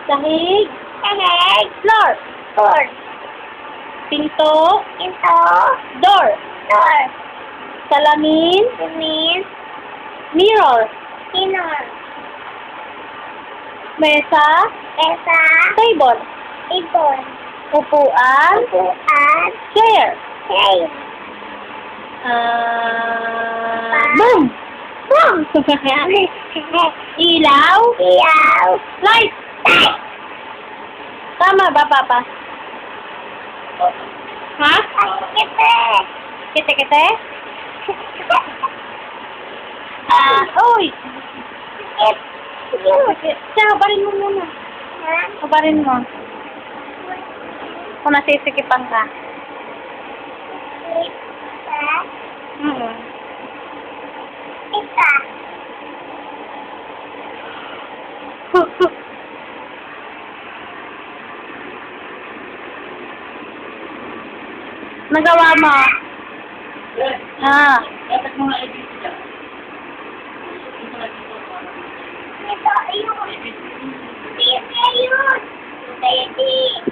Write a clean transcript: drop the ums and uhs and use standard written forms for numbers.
Sahig. Sahig. Floor. Floor. Pinto. Pinto. Door. Door. Salamin. Salamin. Mirror. Mirror. Mesa. Mesa. Table. Table. Upuan. Upuan. Chair. Chair. Boom. Boom. Ilaw. Ilaw. Light. Light. Tama ba, Papa? Ha? Kite. Kite-kite? Uy! Siya, habarin mo muna. Habarin mo. Kung nasisikipan ka. Isa. Nagawa mo? Ah. Ito yun. Ito yun. Ito yun.